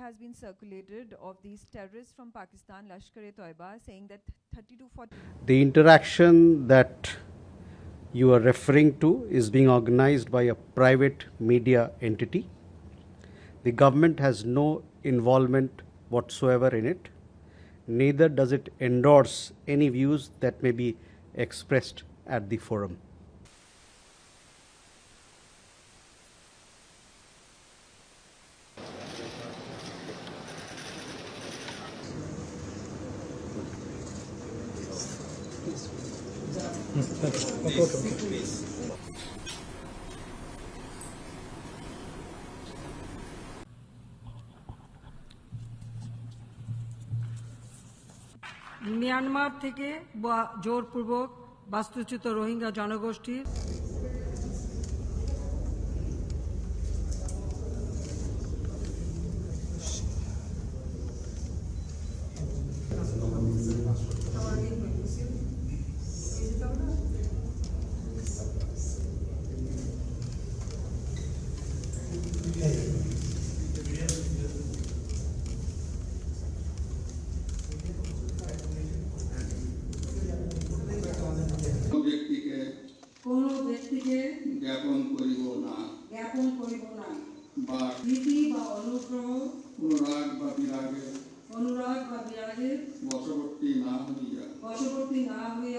has been circulated of these terrorists from Pakistan, Lashkar-e-Toiba, saying that 30 to 40... The interaction that you are referring to is being organized by a private media entity. The government has no involvement whatsoever in it. Neither does it endorse any views that may be expressed at the forum. Myanmar থেকে জোরপূর্বক বাস্তুচ্যুত রোহিঙ্গা জনগোষ্ঠীর জ্ঞাপন করিব না বা প্রীতি বা অনুগ্রহ অনুরাগ বা বিরাগের বশবর্তী না হইয়া